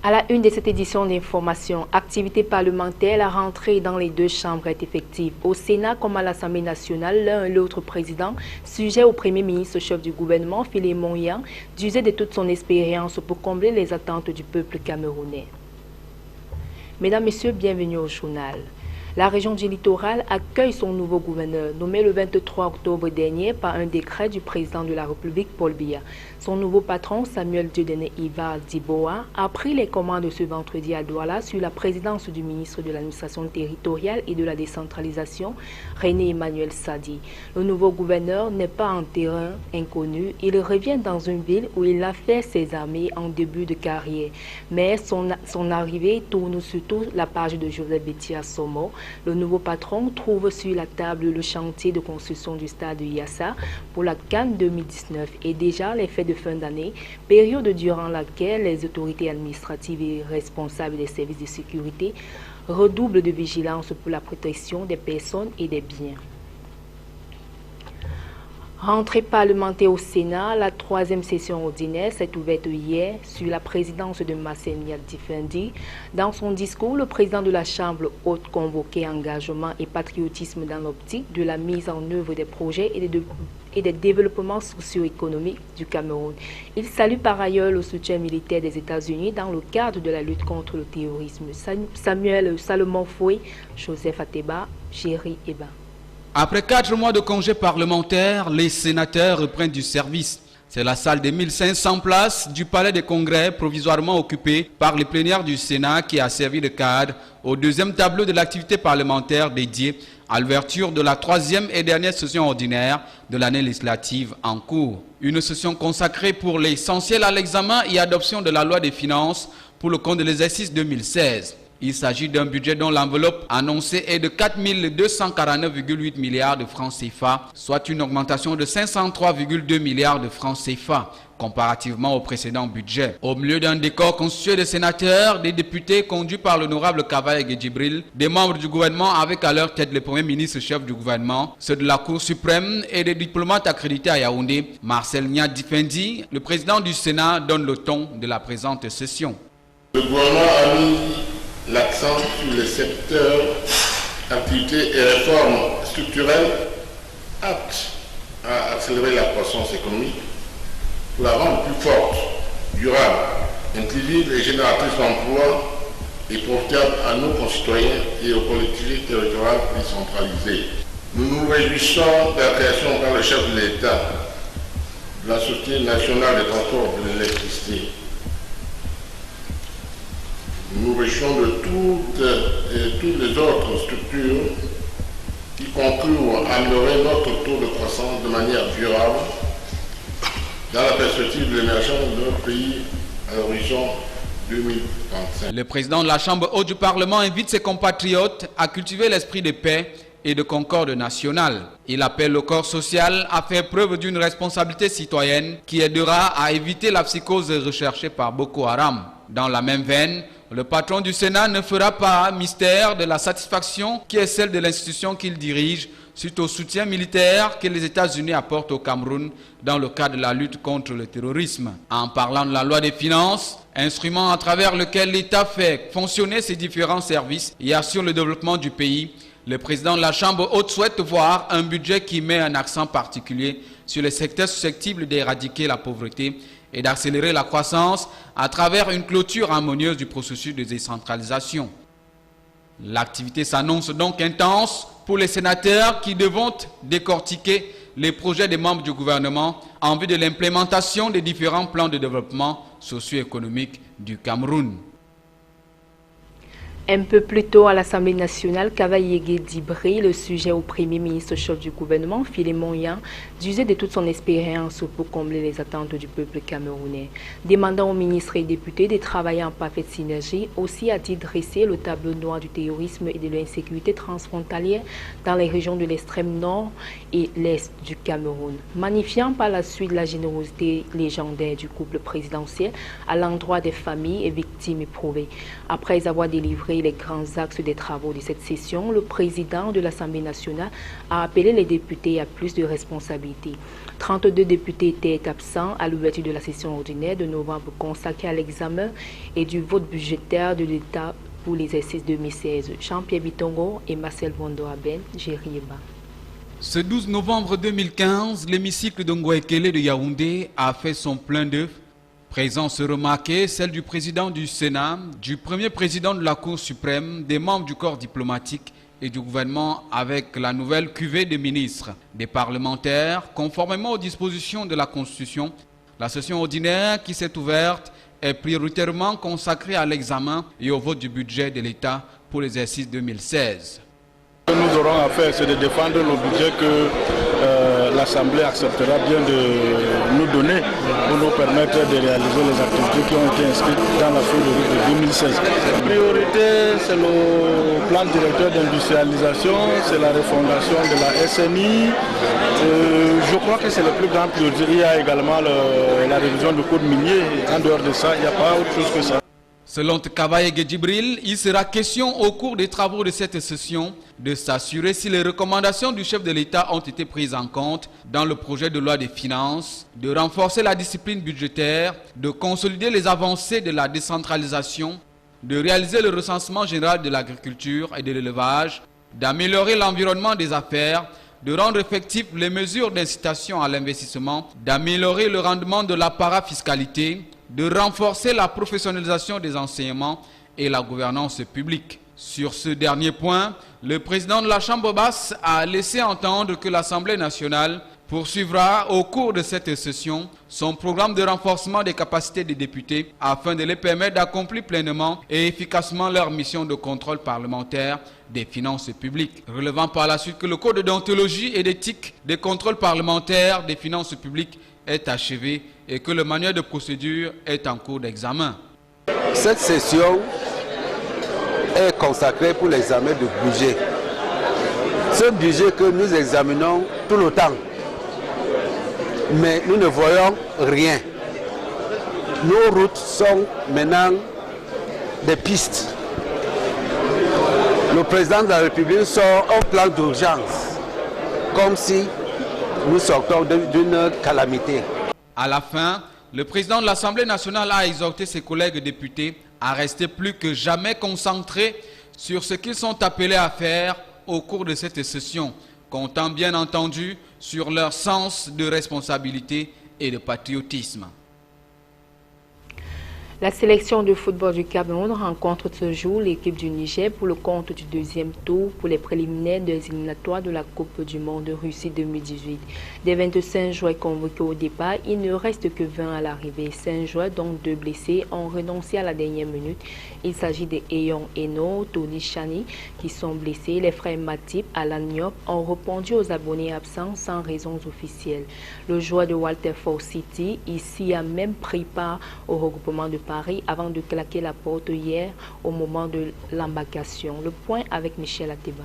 À la une de cette édition d'information, activité parlementaire, la rentrée dans les deux chambres est effective. Au Sénat comme à l'Assemblée nationale, l'un et l'autre président, sujet au Premier ministre chef du gouvernement, Philémon Yang, d'user de toute son expérience pour combler les attentes du peuple camerounais. Mesdames, Messieurs, bienvenue au journal. La région du littoral accueille son nouveau gouverneur, nommé le 23 octobre dernier par un décret du président de la République, Paul Biya. Son nouveau patron, Samuel Dieudonné Ivar Diboa, a pris les commandes ce vendredi à Douala sur la présidence du ministre de l'administration territoriale et de la décentralisation, René Emmanuel Sadi. Le nouveau gouverneur n'est pas en terrain inconnu. Il revient dans une ville où il a fait ses armées en début de carrière. Mais son arrivée tourne surtout la page de Joseph Bétia Somo. Le nouveau patron trouve sur la table le chantier de construction du stade de Yassa pour la CAN 2019 et déjà les fêtes de fin d'année, période durant laquelle les autorités administratives et responsables des services de sécurité redoublent de vigilance pour la protection des personnes et des biens. Rentrée parlementaire au Sénat, la troisième session ordinaire s'est ouverte hier sur la présidence de Marcel Nial-Difendi. Dans son discours, le président de la Chambre haute convoquait engagement et patriotisme dans l'optique de la mise en œuvre des projets et des développements socio-économiques du Cameroun. Il salue par ailleurs le soutien militaire des États-Unis dans le cadre de la lutte contre le terrorisme. Samuel Salomon Foué, Joseph Ateba, Chéri Eba. Après 4 mois de congé parlementaire, les sénateurs reprennent du service. C'est la salle de 1500 places du Palais des Congrès provisoirement occupée par les plénières du Sénat qui a servi de cadre au deuxième tableau de l'activité parlementaire dédiée à l'ouverture de la troisième et dernière session ordinaire de l'année législative en cours. Une session consacrée pour l'essentiel à l'examen et adoption de la loi des finances pour le compte de l'exercice 2016. Il s'agit d'un budget dont l'enveloppe annoncée est de 4 249,8 milliards de francs CFA, soit une augmentation de 503,2 milliards de francs CFA, comparativement au précédent budget. Au milieu d'un décor constitué de sénateurs, des députés conduits par l'honorable Kavaye Djibril, des membres du gouvernement avec à leur tête le Premier ministre chef du gouvernement, ceux de la Cour suprême et des diplomates accrédités à Yaoundé, Marcel Nial-Difendi, le président du Sénat, donne le ton de la présente session. Le gouvernement a mis l'accent sur les secteurs, activités et réformes structurelles aptes à accélérer la croissance économique pour la rendre plus forte, durable, inclusive et génératrice d'emplois et profitable à nos concitoyens et aux collectivités territoriales décentralisées. Nous nous réjouissons de la création par le chef de l'État de la Société nationale des transports de l'électricité. Nous réjouissons de toutes les autres structures qui concourent à améliorer notre taux de croissance de manière durable dans la perspective de l'émergence de notre pays à l'horizon 2035. Le président de la Chambre haute du Parlement invite ses compatriotes à cultiver l'esprit de paix et de concorde nationale. Il appelle le corps social à faire preuve d'une responsabilité citoyenne qui aidera à éviter la psychose recherchée par Boko Haram. Dans la même veine, le patron du Sénat ne fera pas mystère de la satisfaction qui est celle de l'institution qu'il dirige suite au soutien militaire que les États-Unis apportent au Cameroun dans le cadre de la lutte contre le terrorisme. En parlant de la loi des finances, instrument à travers lequel l'État fait fonctionner ses différents services et assure le développement du pays, le président de la Chambre haute souhaite voir un budget qui met un accent particulier sur les secteurs susceptibles d'éradiquer la pauvreté et d'accélérer la croissance à travers une clôture harmonieuse du processus de décentralisation. L'activité s'annonce donc intense pour les sénateurs qui devront décortiquer les projets des membres du gouvernement en vue de l'implémentation des différents plans de développement socio-économique du Cameroun. Un peu plus tôt à l'Assemblée nationale, Kavaye Djibril, le sujet au Premier ministre chef du gouvernement, Philémon Yang, d'user de toute son expérience pour combler les attentes du peuple camerounais. Demandant aux ministres et députés de travailler en parfaite synergie, aussi a-t-il dressé le tableau noir du terrorisme et de l'insécurité transfrontalière dans les régions de l'extrême nord et l'est du Cameroun, magnifiant par la suite la générosité légendaire du couple présidentiel à l'endroit des familles et victimes éprouvées. Après avoir délivré les grands axes des travaux de cette session, le président de l'Assemblée nationale a appelé les députés à plus de responsabilités. 32 députés étaient absents à l'ouverture de la session ordinaire de novembre consacrée à l'examen et du vote budgétaire de l'État pour l'exercice 2016. Jean-Pierre Bitongo et Marcel Vondoaben, Jérieba. Ce 12 novembre 2015, l'hémicycle de Ngouekele de Yaoundé a fait son plein d'œuvre. Présence remarquée, celle du président du Sénat, du premier président de la Cour suprême, des membres du corps diplomatique et du gouvernement avec la nouvelle cuvée des ministres, des parlementaires. Conformément aux dispositions de la Constitution, la session ordinaire qui s'est ouverte est prioritairement consacrée à l'examen et au vote du budget de l'État pour l'exercice 2016. Ce que nous aurons à faire, c'est de défendre le budget que l'Assemblée acceptera bien de nous donner pour nous permettre de réaliser les activités qui ont été inscrites dans la feuille de route de 2016. La priorité, c'est le plan directeur d'industrialisation, c'est la refondation de la SNI. Je crois que c'est le plus grand priorité. Il y a également la révision du code minier. En dehors de ça, il n'y a pas autre chose que ça. Selon Tkabaye Gedjibril, il sera question au cours des travaux de cette session de s'assurer si les recommandations du chef de l'État ont été prises en compte dans le projet de loi des finances, de renforcer la discipline budgétaire, de consolider les avancées de la décentralisation, de réaliser le recensement général de l'agriculture et de l'élevage, d'améliorer l'environnement des affaires, de rendre effectives les mesures d'incitation à l'investissement, d'améliorer le rendement de l'appareil fiscalité, de renforcer la professionnalisation des enseignements et la gouvernance publique. Sur ce dernier point, le président de la Chambre basse a laissé entendre que l'Assemblée nationale poursuivra au cours de cette session son programme de renforcement des capacités des députés afin de les permettre d'accomplir pleinement et efficacement leur mission de contrôle parlementaire des finances publiques. Relevant par la suite que le code de déontologie et d'éthique des contrôles parlementaires des finances publiques est achevé et que le manuel de procédure est en cours d'examen. Cette session est consacrée pour l'examen du budget. Ce budget que nous examinons tout le temps, mais nous ne voyons rien. Nos routes sont maintenant des pistes. Le président de la République sort un plan d'urgence, comme si nous sortons d'une calamité. À la fin, le président de l'Assemblée nationale a exhorté ses collègues députés à rester plus que jamais concentrés sur ce qu'ils sont appelés à faire au cours de cette session, comptant bien entendu sur leur sens de responsabilité et de patriotisme. La sélection de football du Cameroun rencontre ce jour l'équipe du Niger pour le compte du deuxième tour pour les préliminaires des éliminatoires de la Coupe du Monde de Russie 2018. Des 25 joueurs convoqués au départ, il ne reste que 20 à l'arrivée. 5 joueurs, dont 2 blessés, ont renoncé à la dernière minute. Il s'agit de Eyon Eno, Tony Chani qui sont blessés. Les frères Matip, Alan Niop ont répondu aux abonnés absents sans raisons officielles. Le joueur de Walter Force City ici a même pris part au regroupement de Paris avant de claquer la porte hier au moment de l'embarcation. Le point avec Michel Ateba.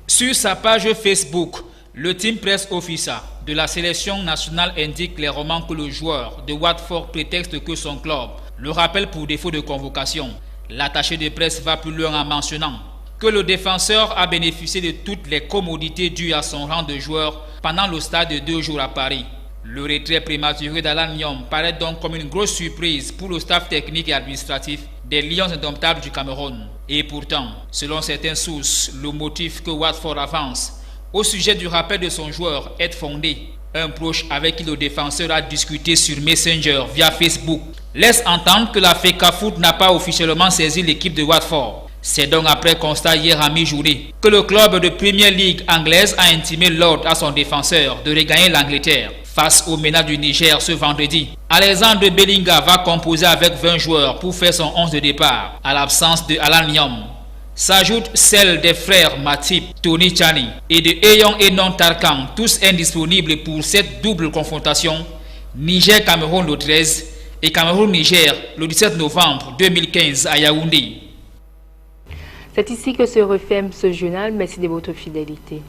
Sur sa page Facebook, le team presse officer de la sélection nationale indique clairement que le joueur de Watford prétexte que son club le rappelle pour défaut de convocation. L'attaché de presse va plus loin en mentionnant que le défenseur a bénéficié de toutes les commodités dues à son rang de joueur pendant le stade de 2 jours à Paris. Le retrait prématuré d'Alan Nyom paraît donc comme une grosse surprise pour le staff technique et administratif des Lions indomptables du Cameroun. Et pourtant, selon certaines sources, le motif que Watford avance au sujet du rappel de son joueur est fondé. Un proche avec qui le défenseur a discuté sur Messenger via Facebook laisse entendre que la FECAFOOT n'a pas officiellement saisi l'équipe de Watford. C'est donc après constat hier à mi-journée que le club de Premier League anglaise a intimé l'ordre à son défenseur de regagner l'Angleterre. Face au MENA du Niger ce vendredi, Alexandre Bellinga va composer avec 20 joueurs pour faire son 11 de départ. À l'absence de Alan Nyom, s'ajoute celle des frères Matip, Tony Chani et de Eyon Enon Tarkan, tous indisponibles pour cette double confrontation Niger-Cameroun le 13 et Cameroun-Niger le 17 novembre 2015 à Yaoundé. C'est ici que se referme ce journal. Merci de votre fidélité.